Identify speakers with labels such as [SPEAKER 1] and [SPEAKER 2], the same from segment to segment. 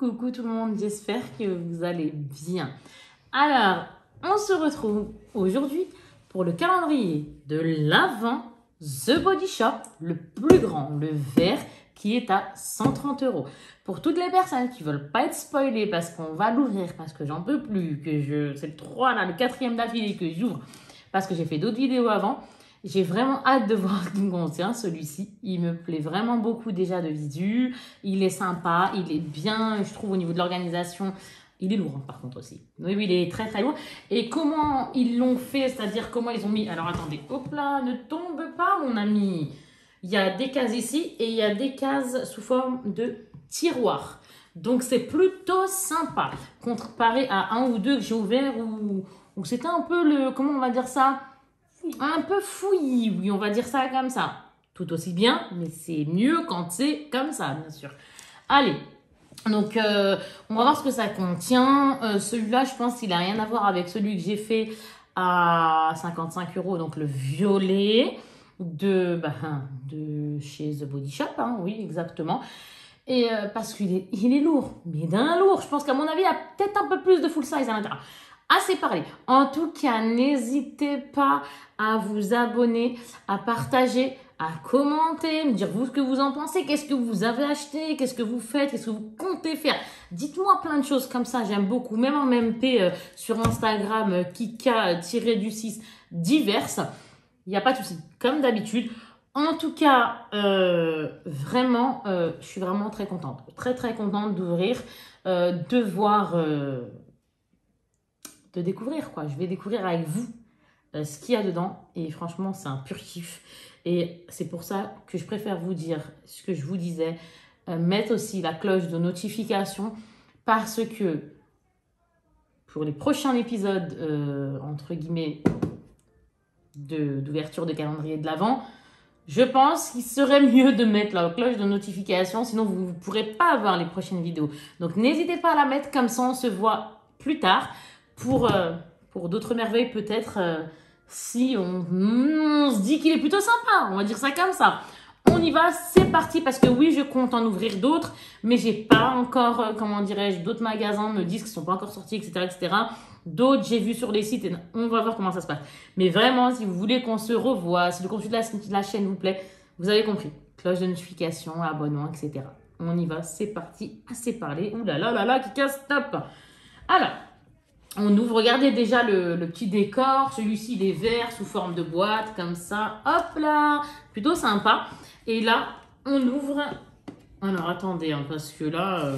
[SPEAKER 1] Coucou tout le monde, j'espère que vous allez bien. Alors, on se retrouve aujourd'hui pour le calendrier de l'Avent The Body Shop, le plus grand, le vert, qui est à 130 €. Pour toutes les personnes qui veulent pas être spoilées parce qu'on va l'ouvrir, parce que j'en peux plus, c'est le 3 là, le 4e d'affilée que j'ouvre, parce que j'ai fait d'autres vidéos avant. J'ai vraiment hâte de voir ce qu'il contient, celui-ci. Il me plaît vraiment beaucoup déjà de visu. Il est sympa, il est bien, je trouve, au niveau de l'organisation. Il est lourd, hein, par contre, aussi. Oui, il est très, très lourd. Et comment ils l'ont fait, c'est-à-dire comment ils ont mis... Alors, attendez, hop là, ne tombe pas, mon ami. Il y a des cases ici et il y a des cases sous forme de tiroir. Donc, c'est plutôt sympa. Comparé à un ou deux que j'ai ouvert où c'était un peu le... Comment on va dire ça ? Un peu fouillis, oui, on va dire ça comme ça. Tout aussi bien, mais c'est mieux quand c'est comme ça, bien sûr. Allez, donc on va voir ce que ça contient. Celui-là, je pense qu'il n'a rien à voir avec celui que j'ai fait à 55 €, donc le violet de chez The Body Shop, hein, oui, exactement. Et parce qu'il est lourd, mais d'un lourd. Je pense qu'à mon avis, il y a peut-être un peu plus de full size à l'intérieur. Assez parlé. En tout cas, n'hésitez pas à vous abonner, à partager, à commenter, me dire vous ce que vous en pensez, qu'est-ce que vous avez acheté, qu'est-ce que vous faites, qu'est-ce que vous comptez faire. Dites-moi plein de choses comme ça, j'aime beaucoup. Même en MP sur Instagram, Kika-du6 diverses. Il n'y a pas de souci, comme d'habitude. En tout cas, vraiment, je suis vraiment très contente. Très, très contente d'ouvrir, de voir... de découvrir quoi. Je vais découvrir avec vous ce qu'il y a dedans et franchement c'est un pur kiff et c'est pour ça que je préfère vous dire ce que je vous disais, mettre aussi la cloche de notification parce que pour les prochains épisodes entre guillemets d'ouverture de calendrier de l'Avent, je pense qu'il serait mieux de mettre la cloche de notification, sinon vous ne pourrez pas avoir les prochaines vidéos. Donc n'hésitez pas à la mettre, comme ça on se voit plus tard. Pour d'autres merveilles, peut-être, si on se dit qu'il est plutôt sympa, on va dire ça comme ça. On y va, c'est parti, parce que oui, je compte en ouvrir d'autres, mais j'ai pas encore, comment dirais-je, d'autres magasins me disent qu'ils sont pas encore sortis, etc., etc. D'autres, j'ai vu sur les sites, et on va voir comment ça se passe. Mais vraiment, si vous voulez qu'on se revoie, si le contenu de la chaîne vous plaît, vous avez compris. Cloche de notification, abonnement, etc. On y va, c'est parti, assez parlé. Ouh là là là là, qui casse, stop. Alors... on ouvre, regardez déjà le petit décor. Celui-ci, il est vert sous forme de boîte, comme ça. Hop là, plutôt sympa. Et là, on ouvre. Alors, attendez, hein, parce que là...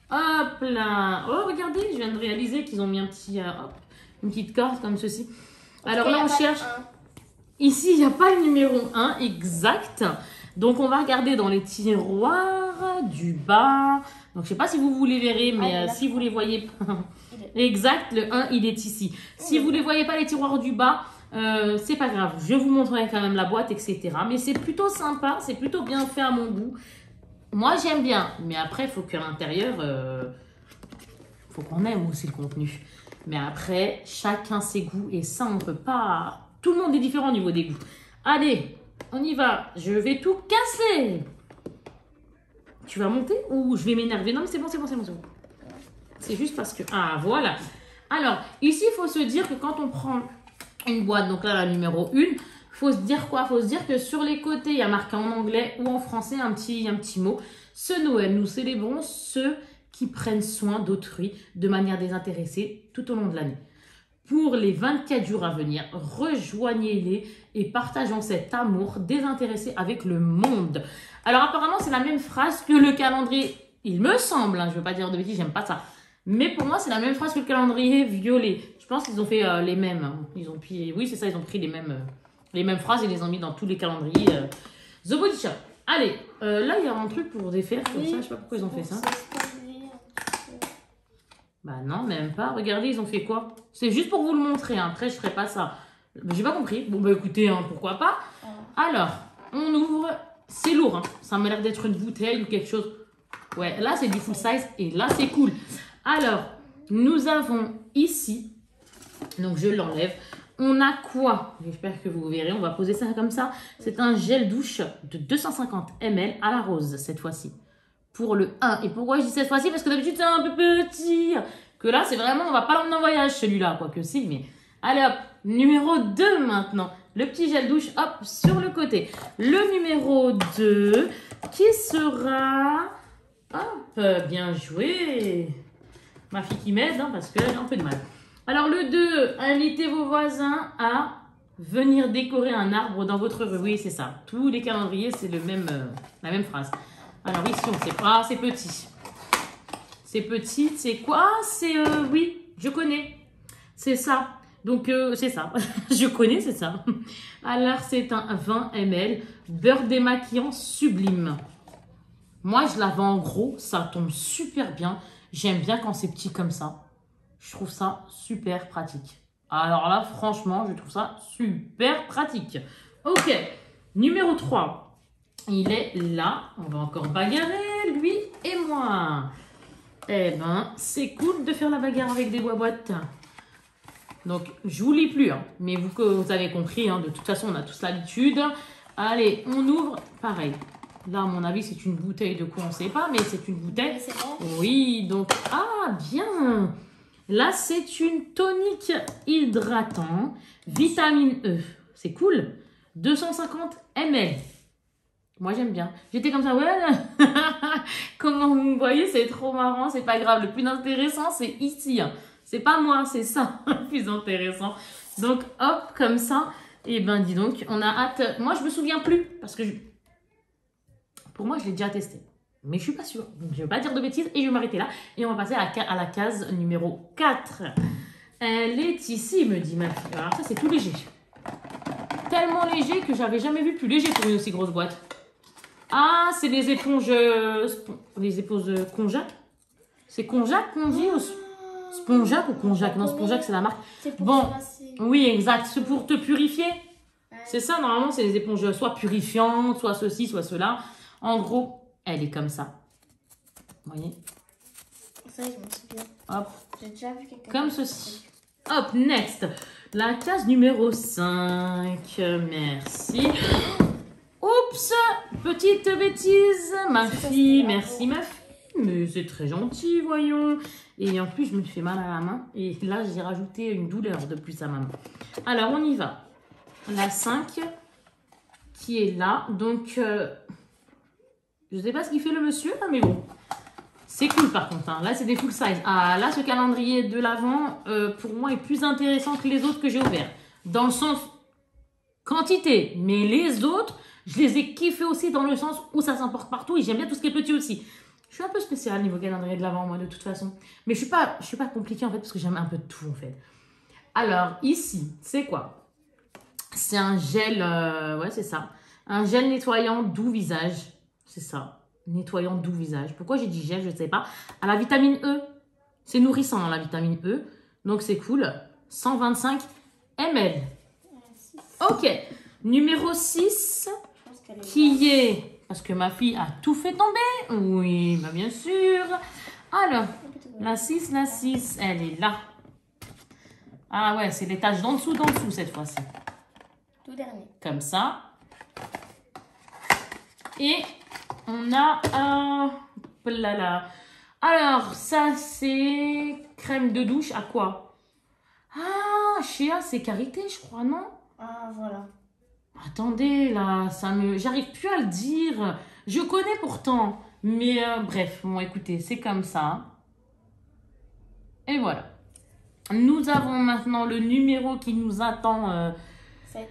[SPEAKER 1] hop là. Oh, regardez, je viens de réaliser qu'ils ont mis un petit, une petite corde comme ceci. Alors là, on cherche... Ici, il n'y a pas le numéro 1 exact. Donc, on va regarder dans les tiroirs du bas. Donc, je ne sais pas si vous les verrez, mais si vous les voyez pas... Exact, le 1, il est ici. Si vous ne les voyez pas, les tiroirs du bas, c'est pas grave. Je vous montrerai quand même la boîte, etc. Mais c'est plutôt sympa, c'est plutôt bien fait à mon goût. Moi, j'aime bien. Mais après, il faut qu'à l'intérieur, faut qu'on aime aussi le contenu. Mais après, chacun ses goûts. Et ça, on ne peut pas... Tout le monde est différent au niveau des goûts. Allez, on y va. Je vais tout casser. Tu vas monter ou je vais m'énerver? Non, mais c'est bon, c'est bon, c'est bon, c'est bon. C'est juste parce que... ah, voilà. Alors, ici, il faut se dire que quand on prend une boîte, donc là, la numéro 1, il faut se dire quoi? Il faut se dire que sur les côtés, il y a marqué en anglais ou en français un petit mot. Ce Noël, nous célébrons ceux qui prennent soin d'autrui de manière désintéressée tout au long de l'année. Pour les 24 jours à venir, rejoignez-les et partageons cet amour désintéressé avec le monde. Alors, apparemment, c'est la même phrase que le calendrier. Il me semble, hein, je ne veux pas dire de bêtises, j'aime pas ça. Mais pour moi, c'est la même phrase que le calendrier violet. Je pense qu'ils ont fait les mêmes. Ils ont pris, oui, c'est ça, ils ont pris les mêmes phrases et les ont mis dans tous les calendriers. The Body Shop. Allez, là, il y a un truc pour défaire comme ça. Je sais pas pourquoi ils ont fait ça. Bah non, même pas. Regardez, ils ont fait quoi? C'est juste pour vous le montrer. Hein. Après, je ferai pas ça. J'ai pas compris. Bon, bah écoutez, hein, pourquoi pas. Alors, on ouvre. C'est lourd. Hein. Ça m'a l'air d'être une bouteille ou quelque chose. Ouais, là, c'est du full size et là, c'est cool. Alors, nous avons ici, donc je l'enlève, on a quoi? J'espère que vous verrez, on va poser ça comme ça. C'est un gel douche de 250 ml à la rose cette fois-ci. pour le 1. Et pourquoi je dis cette fois-ci? Parce que d'habitude, c'est un peu petit. Que là, c'est vraiment, on va pas l'emmener en voyage, celui-là. Quoique si, mais... Allez hop, numéro 2 maintenant. Le petit gel douche, hop, sur le côté. Le numéro 2, qui sera... Hop, bien joué. Ma fille qui m'aide, hein, parce que j'ai un peu de mal. Alors le 2, invitez vos voisins à venir décorer un arbre dans votre rue. Oui, c'est ça. Tous les calendriers, c'est la même phrase. Alors ici, on sait pas, c'est petit. C'est petit, c'est quoi? C'est, oui, je connais. C'est ça. Donc, c'est ça. Je connais, c'est ça. Alors, c'est un 20 ml beurre démaquillant sublime. Moi, je la vends en gros. Ça tombe super bien. J'aime bien quand c'est petit comme ça. Je trouve ça super pratique. Alors là, franchement, je trouve ça super pratique. Ok. Numéro 3. Il est là. On va encore bagarrer, lui et moi. Eh ben, c'est cool de faire la bagarre avec des boîtes. Donc, je vous lis plus, hein, mais vous avez compris, hein, de toute façon, on a tous l'habitude. Allez, on ouvre, pareil. Là, à mon avis, c'est une bouteille de quoi, on ne sait pas, mais c'est une bouteille. Oui, donc, ah, bien. Là, c'est une tonique hydratant, vitamine E. C'est cool. 250 ml. Moi, j'aime bien. J'étais comme ça, ouais. Comment vous me voyez, c'est trop marrant, c'est pas grave. Le plus intéressant, c'est ici. Hein. C'est pas moi, c'est ça, le plus intéressant. Donc, hop, comme ça. Et ben, dis donc, on a hâte. Moi, je me souviens plus, parce que pour moi, je l'ai déjà testé. Mais je suis pas sûre. Donc, je vais pas dire de bêtises et je vais m'arrêter là. Et on va passer à la case numéro 4. Elle est ici, me dit ma fille. Alors, ça, c'est tout léger. Tellement léger que j'avais jamais vu plus léger pour une aussi grosse boîte. Ah, c'est les éponges... les éponges Konjac. C'est Konjac qu'on dit ou Sponjac ou Konjac? Non, Sponjac, c'est la marque. Bon, oui, exact. C'est pour te purifier. Ouais. C'est ça, normalement, c'est les éponges soit purifiantes, soit ceci, soit cela. En gros, elle est comme ça. Vous voyez?
[SPEAKER 2] Ça, je m'en souviens.
[SPEAKER 1] Hop.
[SPEAKER 2] J'ai déjà vu quelqu'un.
[SPEAKER 1] Comme ceci. Hop, next. La case numéro 5. Merci. Oups, petite bêtise. Ma fille, merci ma fille. Mais c'est très gentil, voyons. Et en plus, je me fais mal à la main. Et là, j'ai rajouté une douleur de plus à ma main. Alors, on y va. La 5 qui est là. Donc, je ne sais pas ce qu'il fait le monsieur, mais bon. C'est cool par contre. Hein. Là, c'est des full size. Ah, là, ce calendrier de l'Avent, pour moi, est plus intéressant que les autres que j'ai ouverts. Dans le sens quantité. Mais les autres, je les ai kiffés aussi dans le sens où ça s'emporte partout. Et j'aime bien tout ce qui est petit aussi. Je suis un peu spéciale niveau calendrier de l'Avent, moi, de toute façon. Mais je suis pas compliquée, en fait, parce que j'aime un peu de tout, en fait. Alors, ici, c'est quoi? C'est un gel, ouais, c'est ça. Un gel nettoyant doux visage. C'est ça. Nettoyant doux visage. Pourquoi j'ai dit gel, je ne sais pas. À la vitamine E. C'est nourrissant, hein, la vitamine E. Donc, c'est cool. 125 ml. Ok. Numéro 6, qui est... Parce que ma fille a tout fait tomber. Oui, bah bien sûr. Alors, la 6, elle est là. Ah ouais, c'est l'étage d'en dessous cette fois-ci.
[SPEAKER 2] Tout dernier.
[SPEAKER 1] Comme ça. Et on a un... Alors, ça, c'est crème de douche à quoi? Ah, Shea, c'est Karité, je crois, non?
[SPEAKER 2] Ah, voilà.
[SPEAKER 1] Attendez, là, j'arrive plus à le dire. Je connais pourtant. Mais bref, bon, écoutez, c'est comme ça. Et voilà. Nous avons maintenant le numéro qui nous attend.
[SPEAKER 2] 7.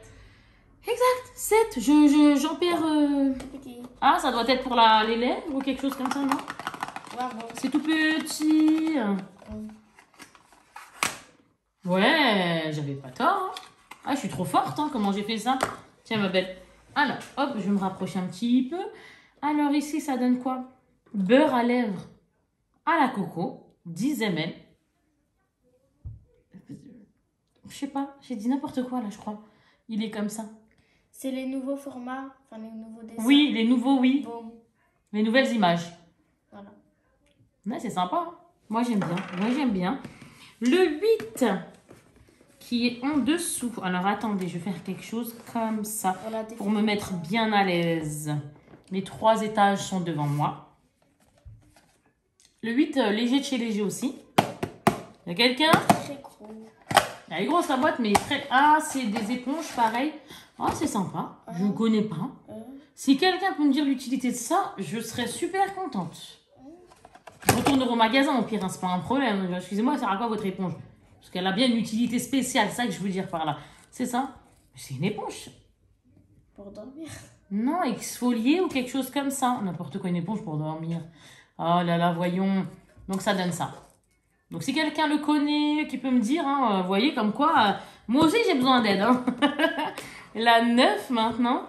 [SPEAKER 1] Exact, 7. J'en perds... Ah, ça doit être pour les lèvres ou quelque chose comme ça, non?
[SPEAKER 2] Ouais, bon.
[SPEAKER 1] C'est tout petit. Ouais, j'avais pas tort. Hein. Ah, je suis trop forte, hein, comment j'ai fait ça? Tiens, ma belle. Alors, hop, je vais me rapprocher un petit peu. Alors, ici, ça donne quoi? Beurre à lèvres à la coco, 10 ml. Je sais pas, j'ai dit n'importe quoi, là, je crois. Il est comme ça.
[SPEAKER 2] C'est les nouveaux formats, enfin, les nouveaux dessins.
[SPEAKER 1] Oui, les nouveaux, oui.
[SPEAKER 2] Bon.
[SPEAKER 1] Les nouvelles images.
[SPEAKER 2] Voilà.
[SPEAKER 1] Ouais, c'est sympa. Moi, j'aime bien. Moi, j'aime bien. Le 8... qui est en dessous. Alors, attendez, je vais faire quelque chose comme ça pour me mettre bien à l'aise. Les 3 étages sont devant moi. Le 8, léger de chez léger aussi. Il y a quelqu'un?
[SPEAKER 2] Très gros.
[SPEAKER 1] Elle est grosse la boîte, mais très... Ah, c'est des éponges, pareil. Ah, c'est sympa. Je ne connais pas. Si quelqu'un peut me dire l'utilité de ça, je serais super contente. Je retournerai au magasin, au pire, hein, c'est pas un problème. Excusez-moi, ça sert à quoi votre éponge? Parce qu'elle a bien une utilité spéciale, c'est ça que je veux dire par là. C'est ça? C'est une éponge.
[SPEAKER 2] Pour dormir.
[SPEAKER 1] Non, exfolier ou quelque chose comme ça. N'importe quoi, une éponge pour dormir. Oh là là, voyons. Donc ça donne ça. Donc si quelqu'un le connaît, qui peut me dire, hein, vous voyez, comme quoi, moi aussi j'ai besoin d'aide. Hein. La 9 maintenant.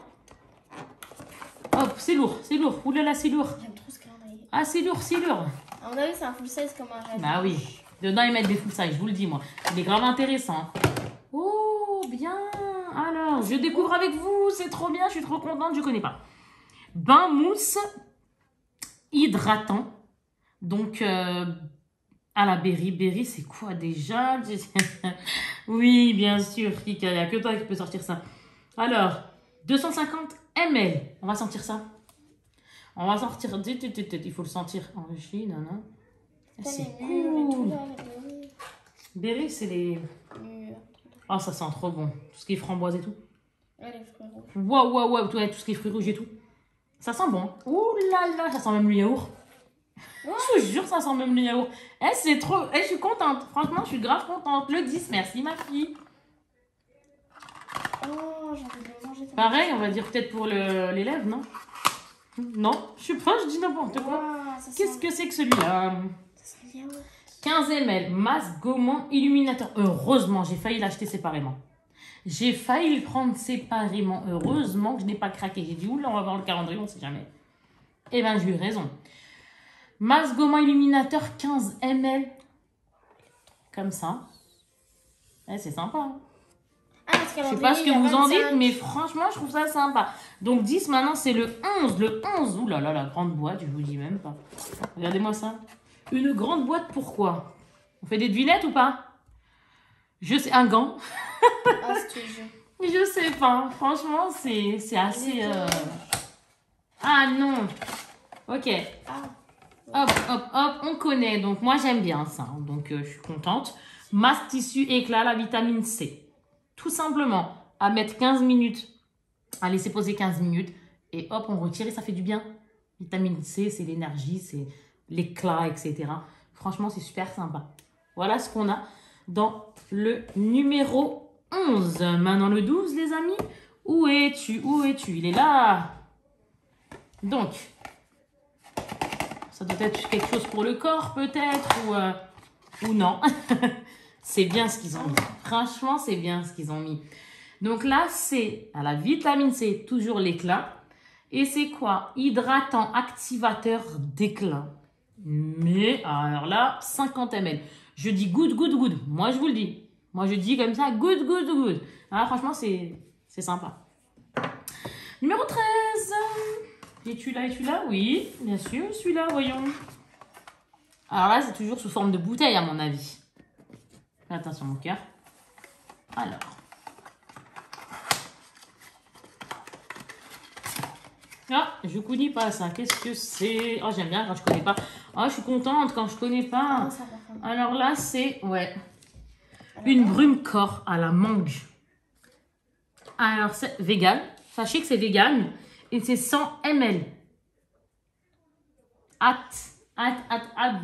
[SPEAKER 1] Hop, c'est lourd, c'est lourd. Ouh là là, c'est lourd.
[SPEAKER 2] J'aime trop ce calendrier.
[SPEAKER 1] Ah, c'est lourd, c'est lourd.
[SPEAKER 2] À mon avis, c'est un full size comme un rêve.
[SPEAKER 1] Bah oui. Dedans, ils mettent des full size, je vous le dis, moi. Il est grave intéressant. Oh, bien. Alors, je découvre avec vous. C'est trop bien, je suis trop contente, je connais pas. Bain mousse hydratant. Donc, à la berry. Berry, c'est quoi déjà? Oui, bien sûr, Kika, il n'y a que toi qui peux sortir ça. Alors, 250 ml. On va sentir ça. On va sortir. Il faut le sentir. Enrichi, non, non. C'est cool. Berry, c'est les... Oh, ça sent trop bon. Tout ce qui est framboise et tout.
[SPEAKER 2] Ouais, les fruits rouges.
[SPEAKER 1] Waouh, waouh, waouh. Tout ce qui est fruits rouges et tout. Ça sent bon. Ouh là là, ça sent même le yaourt. Ouais. Je vous jure, ça sent même le yaourt. Eh, c'est trop... Eh, je suis contente. Franchement, je suis grave contente. Le 10, merci ma fille.
[SPEAKER 2] Oh, j'ai envie de manger.
[SPEAKER 1] Pareil, on va dire peut-être pour l'élève, non? Non, je sais pas, je dis n'importe quoi.
[SPEAKER 2] Wow,
[SPEAKER 1] Qu'est-ce que c'est que celui-là?
[SPEAKER 2] Ça sent le yaourt.
[SPEAKER 1] 15 ml, masque gommant illuminateur. Heureusement, j'ai failli l'acheter séparément. J'ai failli le prendre séparément. Heureusement que je n'ai pas craqué. J'ai dit, oula, on va voir le calendrier, on sait jamais. Eh bien, j'ai eu raison. Masque gommant illuminateur, 15 ml. Comme ça. Eh, c'est sympa. Hein.
[SPEAKER 2] Ah,
[SPEAKER 1] je sais pas ce que vous en dites, mais franchement, je trouve ça sympa. Donc 10, maintenant, c'est le 11. Le 11, ouh là là, la grande boîte, je vous dis même pas. Regardez-moi ça. Une grande boîte, pourquoi? On fait des devinettes ou pas? Je sais, un gant.
[SPEAKER 2] Ah, c'est tout jeu.
[SPEAKER 1] Je sais pas. Franchement, c'est assez... Ah non. Ok. Hop, hop, hop. On connaît. Donc, moi, j'aime bien ça. Donc, je suis contente. Masque tissu éclat, la vitamine C. Tout simplement, à mettre 15 minutes. À laisser poser 15 minutes. Et hop, on retire et ça fait du bien. Vitamine C, c'est l'énergie, c'est l'éclat, etc. Franchement, c'est super sympa. Voilà ce qu'on a dans le numéro 11. Maintenant le 12, les amis. Où es-tu? Où es-tu? Il est là. Donc, ça doit être quelque chose pour le corps, peut-être, ou non. C'est bien ce qu'ils ont mis. Franchement, c'est bien ce qu'ils ont mis. Donc là, c'est à la vitamine C, toujours l'éclat. Et c'est quoi? Hydratant, activateur d'éclat. Mais, alors là, 50 ml. Je dis good, good, good. Moi, je vous le dis. Moi, je dis comme ça, good, good, good. Alors, franchement, c'est sympa. Numéro 13. Es-tu là, es-tu là? Oui, bien sûr, je suis là, voyons. Alors là, c'est toujours sous forme de bouteille, à mon avis. Fais attention, mon cœur. Alors. Ah, je connais pas ça. Qu'est-ce que c'est? Oh, j'aime bien quand je connais pas. Oh, je suis contente quand je connais pas. Alors là, c'est... Ouais. Une brume corps à la mangue. Alors, c'est vegan. Sachez que c'est vegan. Et c'est 100 ml. Hâte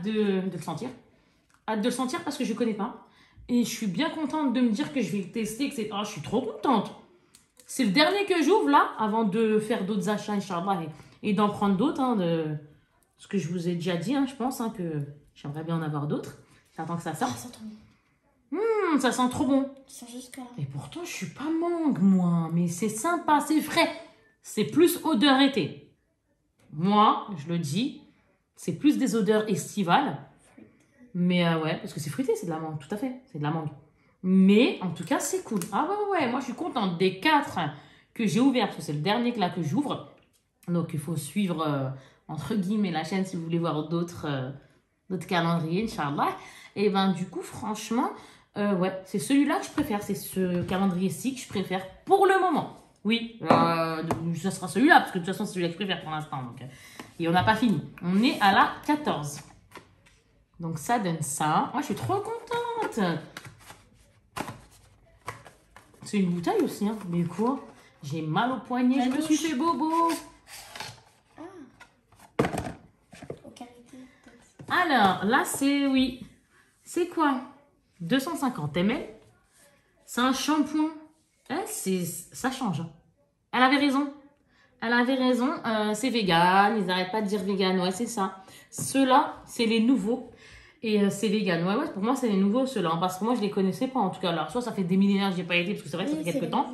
[SPEAKER 1] de le sentir. Hâte de le sentir parce que je connais pas. Et je suis bien contente de me dire que je vais le tester. Etc. Oh, je suis trop contente. C'est le dernier que j'ouvre là, avant de faire d'autres achats, Inch'Allah, et d'en prendre d'autres. Hein, ce que je vous ai déjà dit, hein, je pense, hein, que j'aimerais bien en avoir d'autres. J'attends que ça sorte.
[SPEAKER 2] Ça sent trop bon.
[SPEAKER 1] Ça sent trop bon.
[SPEAKER 2] Ça sent jusqu'à là.
[SPEAKER 1] Et pourtant, je suis pas mangue, moi. Mais c'est sympa, c'est frais. C'est plus odeur été. Moi, je le dis, c'est plus des odeurs estivales. Mais ouais, parce que c'est fruité, c'est de la mangue, tout à fait. C'est de la mangue. Mais en tout cas, c'est cool. Ah ouais, moi je suis contente des 4 que j'ai ouverts, parce que c'est le dernier là que j'ouvre. Donc il faut suivre, entre guillemets, la chaîne si vous voulez voir d'autres calendriers, Inch'Allah. Et ben du coup, franchement, ouais, c'est celui-là que je préfère. C'est ce calendrier-ci que je préfère pour le moment. Oui, ça sera celui-là, parce que de toute façon, c'est celui-là que je préfère pour l'instant. Donc, et on n'a pas fini. On est à la 14. Donc, ça donne ça. Moi, je suis trop contente. C'est une bouteille aussi, hein. Mais quoi? J'ai mal au poignet, je me suis fait bobo.
[SPEAKER 2] Ah. Au karité, peut-être.
[SPEAKER 1] Alors, là, c'est, oui. C'est quoi? 250 ml. C'est un shampoing. Ça change. Elle avait raison. Elle avait raison. C'est vegan. Ils n'arrêtent pas de dire vegan. Ouais, c'est ça. Ceux-là, c'est les nouveaux. Et c'est vegan. Ouais, pour moi, c'est les nouveaux, ceux-là. Parce que moi, je ne les connaissais pas, en tout cas. Alors, soit ça fait des millénaires que je n'ai pas été, parce que c'est vrai que ça fait quelques temps.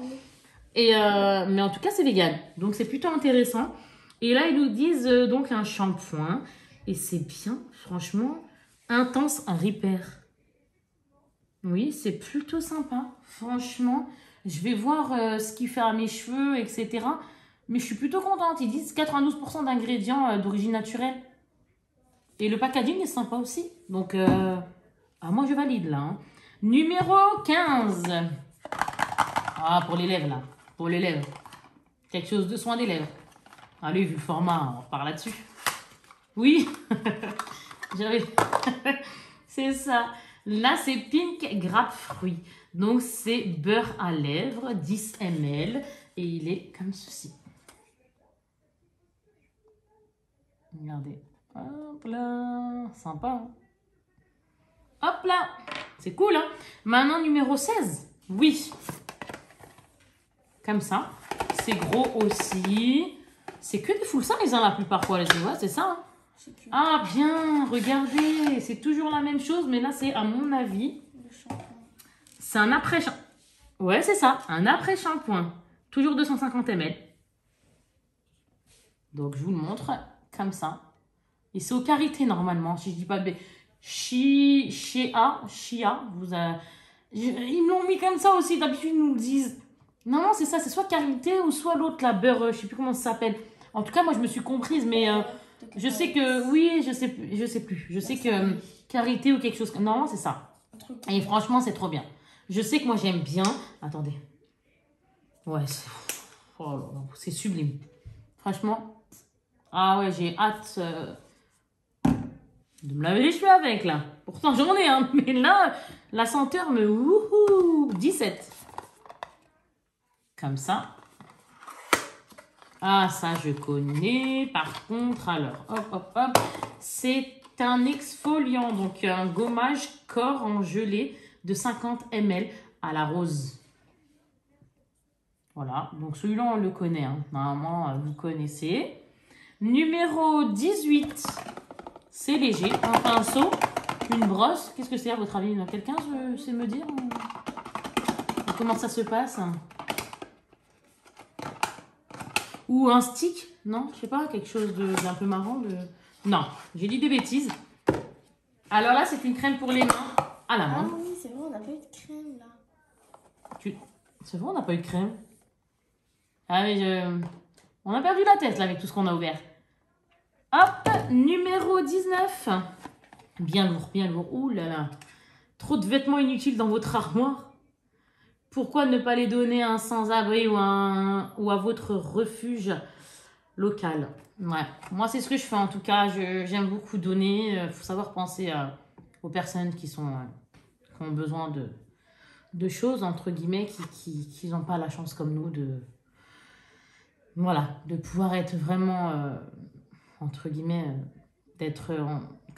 [SPEAKER 1] Et, mais en tout cas, c'est vegan. Donc, c'est plutôt intéressant. Et là, ils nous disent donc un shampoing. Et c'est bien, franchement, Intense Repair. Oui, c'est plutôt sympa. Franchement, je vais voir ce qu'il fait à mes cheveux, etc. Mais je suis plutôt contente. Ils disent 92% d'ingrédients d'origine naturelle. Et le packaging est sympa aussi. Donc, moi, je valide là. Hein. Numéro 15. Ah, pour les lèvres là. Pour les lèvres. Quelque chose de soin des lèvres. Allez, vu le format, on repart là-dessus. Oui. J'avais... c'est ça. Là, c'est Pink Grape Fruit. Donc, c'est beurre à lèvres, 10 ml. Et il est comme ceci. Regardez. Hop là. Sympa. Hein? Hop là. C'est cool, hein? Maintenant, numéro 16. Oui. Comme ça. C'est gros aussi. C'est que des full size, hein, la plupart, quoi. Tu vois, c'est ça, hein? Ah, bien. Regardez. C'est toujours la même chose, mais là, c'est, à mon avis, c'est un après-shampoing. Ouais, c'est ça. Un après-shampoing. Toujours 250 ml. Donc, je vous le montre comme ça. Et c'est au karité, normalement, si je dis pas de... Chia, ils me l'ont mis comme ça aussi. D'habitude, ils nous le disent. Non, c'est ça. C'est soit karité ou soit l'autre, la beurre. Je sais plus comment ça s'appelle. En tout cas, moi, je me suis comprise, mais je sais que... Oui, je sais plus. Je sais que karité ou quelque chose... Non, c'est ça. Et franchement, c'est trop bien. Je sais que moi, j'aime bien... Attendez. Ouais, c'est sublime. Franchement. Ah ouais, j'ai hâte de me laver les cheveux avec, là. Pourtant, j'en ai, hein. Mais là, la senteur me... Wouhou, 17. Comme ça. Ah, ça, je connais. Par contre, alors, hop. C'est un exfoliant, donc un gommage corps en gelée de 50 ml à la rose. Voilà, donc celui-là, on le connaît. Hein. Normalement, vous connaissez. Numéro 18, c'est léger. Un pinceau, une brosse. Qu'est-ce que c'est à votre avis? Quelqu'un sait me dire comment ça se passe? Ou un stick? Non, je sais pas, quelque chose d'un peu marrant. Non, j'ai dit des bêtises. Alors là, c'est une crème pour les mains à la main.
[SPEAKER 2] Ah oui, c'est vrai, on n'a pas eu de crème là.
[SPEAKER 1] C'est vrai, on n'a pas eu de crème. Ah mais on a perdu la tête là avec tout ce qu'on a ouvert. Hop, numéro 19. Bien lourd, bien lourd. Ouh là là. Trop de vêtements inutiles dans votre armoire. Pourquoi ne pas les donner à un sans-abri ou à votre refuge local? Ouais, moi c'est ce que je fais en tout cas. J'aime beaucoup donner. Il faut savoir penser aux personnes qui ont besoin de choses, entre guillemets, qui n'ont pas la chance comme nous de pouvoir être vraiment, entre guillemets, d'être,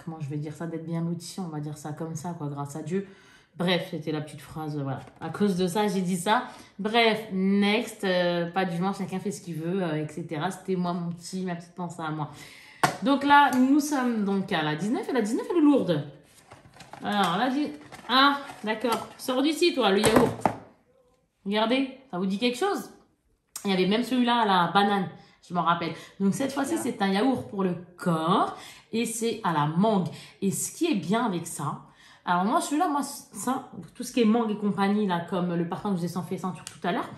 [SPEAKER 1] comment je vais dire ça, d'être bien loti, on va dire ça comme ça, quoi, grâce à Dieu. Bref, c'était la petite phrase, voilà. À cause de ça, j'ai dit ça. Bref, next, pas du genre, chacun fait ce qu'il veut, etc. C'était moi, ma petite pensée à moi. Donc là, nous sommes donc à la 19, et la 19, elle est lourde. Alors, là, ah, d'accord. Sors d'ici, toi, le yaourt. Regardez, ça vous dit quelque chose? Il y avait même celui-là à la banane, je m'en rappelle. Donc cette fois-ci, c'est un yaourt pour le corps et c'est à la mangue. Et ce qui est bien avec ça, alors moi, celui-là, ça, tout ce qui est mangue et compagnie, là, comme le parfum que je vous ai fait ceinture tout à l'heure,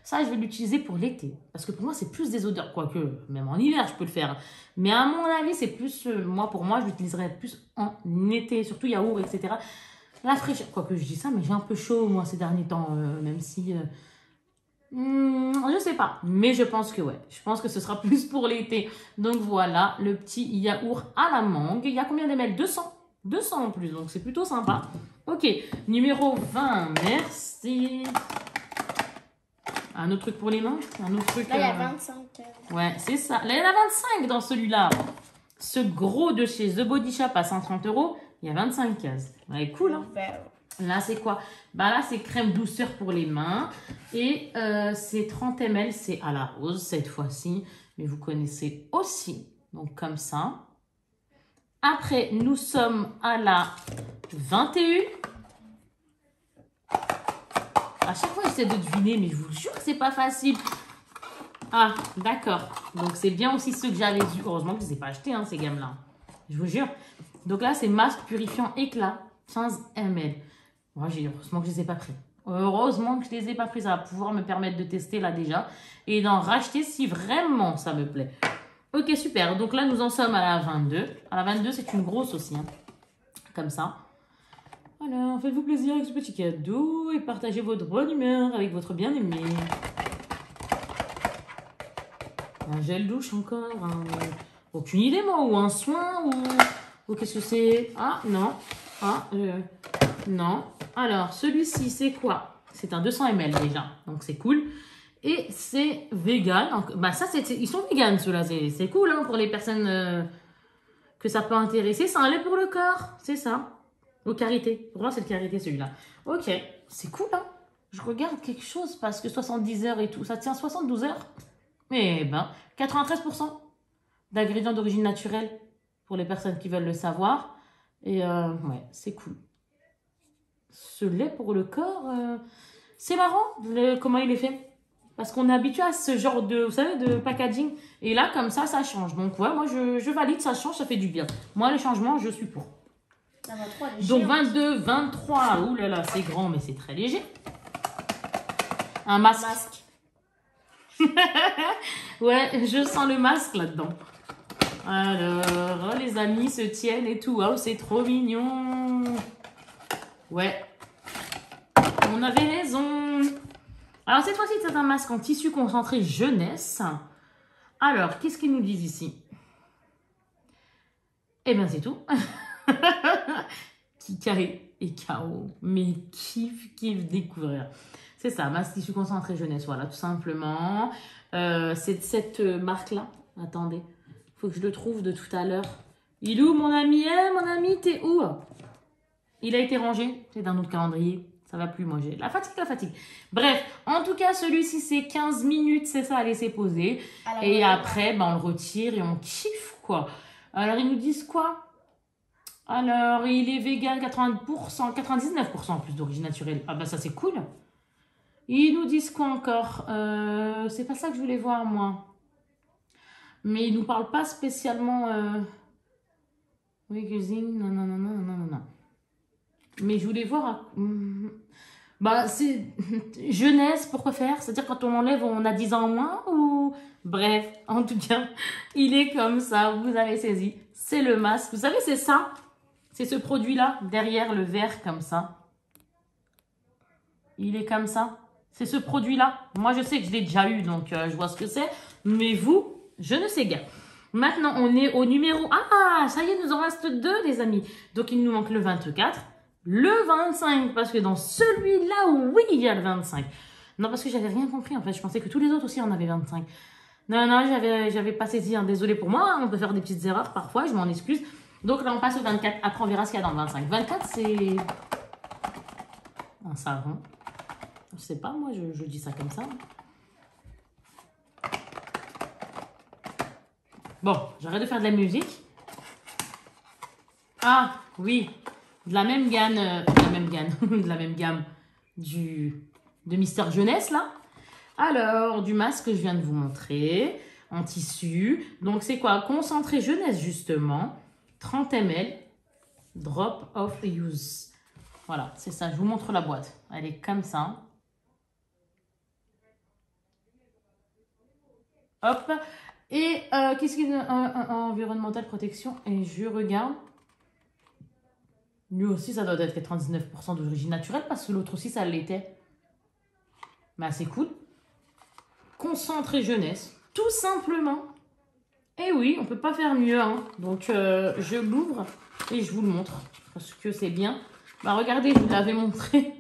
[SPEAKER 1] ça, je vais l'utiliser pour l'été. Parce que pour moi, c'est plus des odeurs, quoique, même en hiver, je peux le faire. Mais à mon avis, c'est plus, pour moi, je l'utiliserai plus en été, surtout yaourt, etc. La fraîcheur, quoique je dis ça, mais j'ai un peu chaud, moi, ces derniers temps, même si... je sais pas, mais je pense que ouais. Je pense que ce sera plus pour l'été. Donc voilà, le petit yaourt à la mangue. Il y a combien de ml? 200. 200 en plus, donc c'est plutôt sympa. Ok, numéro 20, merci. Un autre truc pour les mains? Un autre truc...
[SPEAKER 2] Là, il y a 25.
[SPEAKER 1] Ouais, c'est ça. Là, il y en a 25 dans celui-là. Ce gros de chez The Body Shop à 130 €, il y a 25 cases. Ouais, cool, hein? Là, c'est quoi? Bah là, c'est crème douceur pour les mains. Et c'est 30 ml, c'est à la rose cette fois-ci. Mais vous connaissez aussi. Donc, comme ça. Après, nous sommes à la 21. À chaque fois, j'essaie de deviner, mais je vous jure que c'est pas facile. Ah, d'accord. Donc, c'est bien aussi ceux que j'avais vus. Heureusement que je ne les ai pas achetés, hein, ces gammes-là. Je vous jure. Donc là, c'est masque purifiant éclat, 15 ml. Moi, heureusement que je ne les ai pas pris. Heureusement que je ne les ai pas pris. Ça va pouvoir me permettre de tester là déjà. Et d'en racheter si vraiment ça me plaît. Ok, super. Donc là, nous en sommes à la 22. À la 22, c'est une grosse aussi. Hein. Comme ça. Alors, faites-vous plaisir avec ce petit cadeau et partagez votre bonne humeur avec votre bien-aimé. Un gel douche encore. Aucune idée, moi. Ou un soin. Ou qu'est-ce que c'est? Ah, non. Ah, non. Alors, celui-ci, c'est quoi? C'est un 200 ml déjà. Donc, c'est cool. Et c'est vegan. Donc, bah, ça, ils sont vegan, ceux-là. C'est cool hein, pour les personnes que ça peut intéresser. C'est un lait pour le corps. C'est ça. Au karité. Pour moi, c'est le karité, celui-là. Ok. C'est cool, hein. Je regarde quelque chose parce que 70 heures et tout. Ça tient 72 heures. Eh ben, 93% d'ingrédients d'origine naturelle pour les personnes qui veulent le savoir. Et ouais, c'est cool. Ce lait pour le corps, c'est marrant comment il est fait. Parce qu'on est habitué à ce genre de, vous savez, de packaging. Et là, comme ça change. Donc ouais, moi, je valide, ça change, ça fait du bien. Moi, les changements, je suis pour.
[SPEAKER 2] La 23, elle est
[SPEAKER 1] Donc
[SPEAKER 2] géante.
[SPEAKER 1] 22, 23, ouh là là, c'est grand, mais c'est très léger. Un masque. Ouais, je sens le masque là-dedans. Alors, oh, les amis se tiennent et tout. Oh, c'est trop mignon. Ouais. On avait raison. Alors, cette fois-ci, c'est un masque en tissu concentré jeunesse. Alors, qu'est-ce qu'ils nous disent ici? Eh bien, c'est tout. Kikaé et KO. Mais kiff découvrir. C'est ça, masque tissu concentré jeunesse. Voilà, tout simplement. C'est de cette marque-là. Attendez. Faut que je le trouve de tout à l'heure. Il est où, mon ami? Mon ami, t'es où? Il a été rangé. C'est d'un autre calendrier. Ça va plus, moi j'ai la fatigue. Bref, en tout cas, celui-ci, c'est 15 minutes, c'est ça, à laisser poser. Alors, et après, ben, on le retire et on kiffe, quoi. Alors, ils nous disent quoi? Alors, il est vegan 80%, 99% en plus d'origine naturelle. Ah bah ça, c'est cool. Ils nous disent quoi encore? C'est pas ça que je voulais voir, moi. Mais ils nous parlent pas spécialement... Oui, cuisine, non. Mais je voulais voir... Bah, c'est jeunesse, pourquoi faire? C'est-à-dire quand on l'enlève, on a 10 ans en moins ou... Bref, en tout cas, il est comme ça, vous avez saisi. C'est le masque. Vous savez, c'est ça. C'est ce produit-là, derrière le verre, comme ça. Il est comme ça. C'est ce produit-là. Moi, je sais que je l'ai déjà eu, donc je vois ce que c'est. Mais vous, je ne sais guère. Maintenant, on est au numéro... Ah, ça y est, il nous en reste 2, les amis. Donc, il nous manque le 24. Le 25, parce que dans celui-là, oui, il y a le 25. Non, parce que j'avais rien compris, en fait. Je pensais que tous les autres aussi en avaient 25. Non, j'avais pas saisi. Hein. Désolé pour moi, on peut faire des petites erreurs parfois, je m'en excuse. Donc là, on passe au 24. Après, on verra ce qu'il y a dans le 25. 24, c'est un savon. Je sais pas, moi, je dis ça comme ça. Bon, j'arrête de faire de la musique. Ah, oui. De la même gamme, de la même gamme de Mister Jeunesse, là. Alors, du masque que je viens de vous montrer, en tissu. Donc, c'est quoi? Concentré jeunesse, justement. 30 ml. Drop of use. Voilà, c'est ça. Je vous montre la boîte. Elle est comme ça. Hop. Et qu'est-ce qu'il y a? Environnemental protection. Et je regarde. Lui aussi, ça doit être 99% d'origine naturelle parce que l'autre aussi, ça l'était. Bah, c'est cool. Concentré jeunesse, tout simplement. Et oui, on peut pas faire mieux. Hein. Donc, je l'ouvre et je vous le montre. Parce que c'est bien. Bah, regardez, je vous l'avais montré.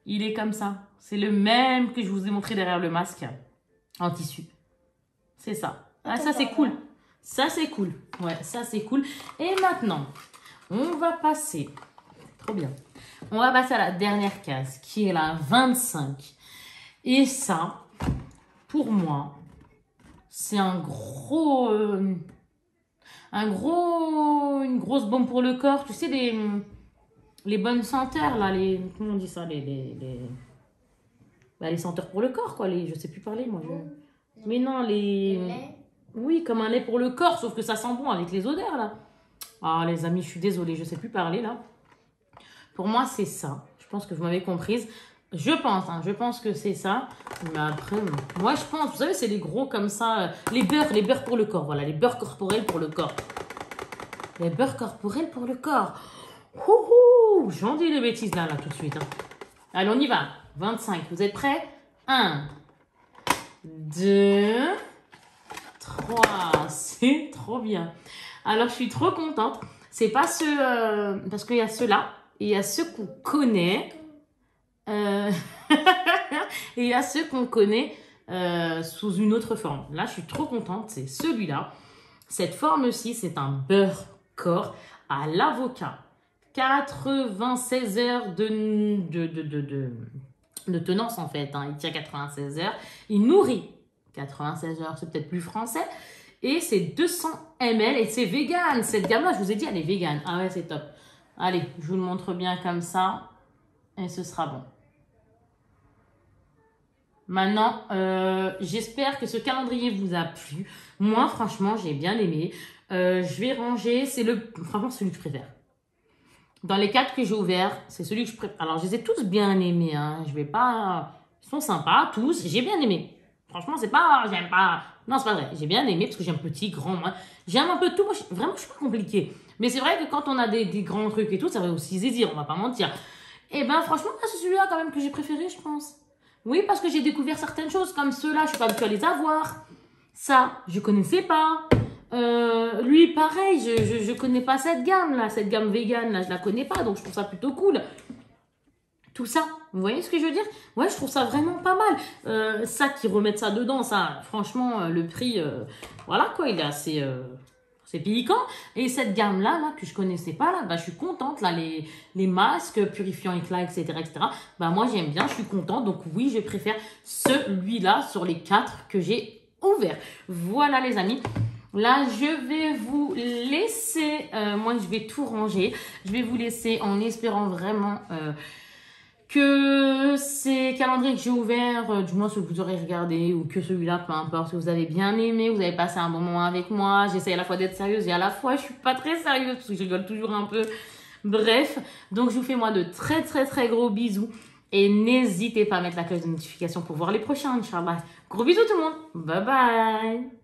[SPEAKER 1] Il est comme ça. C'est le même que je vous ai montré derrière le masque. En tissu. C'est ça. Ah, ça, c'est cool. Ça, c'est cool. Ouais, ça, c'est cool. Et maintenant, on va passer... Trop bien. On va passer à la dernière case, qui est la 25. Et ça, pour moi, c'est une grosse bombe pour le corps. Tu sais, les bonnes senteurs, là, comment on dit ça, les senteurs pour le corps, quoi. Je sais plus parler, moi. Mais non, oui, comme un lait pour le corps, sauf que ça sent bon avec les odeurs, là. Ah, les amis, je suis désolée, je sais plus parler, là. Pour moi, c'est ça. Je pense que vous m'avez comprise. Je pense que c'est ça. Mais après, moi, je pense, vous savez, c'est les gros comme ça. Les beurres pour le corps. Voilà, les beurres corporels pour le corps. Les beurres corporels pour le corps. Ouhou, j'en dis des bêtises là, tout de suite. Hein. Allez, on y va. 25, vous êtes prêts? 1, 2, 3. C'est trop bien. Alors, je suis trop contente. C'est pas ceux... parce qu'il y a ceux-là. Et il y a ceux qu'on connaît. Et il y a ceux qu'on connaît sous une autre forme. Là, je suis trop contente. C'est celui-là. Cette forme-ci, c'est un beurre corps à l'avocat. 96 heures de tenance, en fait. Hein. Il tient 96 heures. Il nourrit 96 heures. C'est peut-être plus français. Et c'est 200 ml. Et c'est vegan. Cette gamme-là, je vous ai dit, elle est vegan. Ah ouais, c'est top. Allez, je vous le montre bien comme ça. Et ce sera bon. Maintenant, j'espère que ce calendrier vous a plu. Moi, franchement, j'ai bien aimé. Je vais ranger. C'est franchement celui que je préfère. Dans les 4 que j'ai ouverts, c'est celui que je préfère. Alors, je les ai tous bien aimés. Hein. Je vais pas... Ils sont sympas, tous. J'ai bien aimé. Franchement, c'est pas... J'aime pas... Non, c'est pas vrai. J'ai bien aimé parce que j'aime petit, grand. Moi. J'aime un peu tout. Moi, vraiment, je suis pas compliquée. Mais c'est vrai que quand on a des grands trucs et tout, ça va aussi saisir. On va pas mentir. Et ben, franchement, c'est celui-là quand même que j'ai préféré, je pense. Oui, parce que j'ai découvert certaines choses comme ceux-là. Je suis pas habituée à les avoir. Ça, je connaissais pas. Lui, pareil, je connais pas cette gamme-là. Cette gamme vegan, là, je la connais pas. Donc, je trouve ça plutôt cool. Tout ça, vous voyez ce que je veux dire? Ouais, je trouve ça vraiment pas mal. Ça, qui remettent ça dedans, ça, franchement, le prix, voilà quoi, il est assez... c'est piquant. Et cette gamme-là, là, que je connaissais pas, là, bah, je suis contente. Là, les masques purifiants éclat, etc., etc. Bah, moi, j'aime bien, je suis contente. Donc, oui, je préfère celui-là sur les 4 que j'ai ouverts. Voilà, les amis. Là, je vais vous laisser. Moi, je vais tout ranger. Je vais vous laisser en espérant vraiment que ces calendriers que j'ai ouverts, du moins ceux que vous aurez regardé ou que celui-là, peu importe, que vous avez bien aimé, vous avez passé un bon moment avec moi. J'essaie à la fois d'être sérieuse et à la fois, je suis pas très sérieuse parce que je rigole toujours un peu. Bref, donc je vous fais moi de très très très gros bisous. Et n'hésitez pas à mettre la cloche de notification pour voir les prochains, Inch'Allah. Gros bisous tout le monde. Bye bye.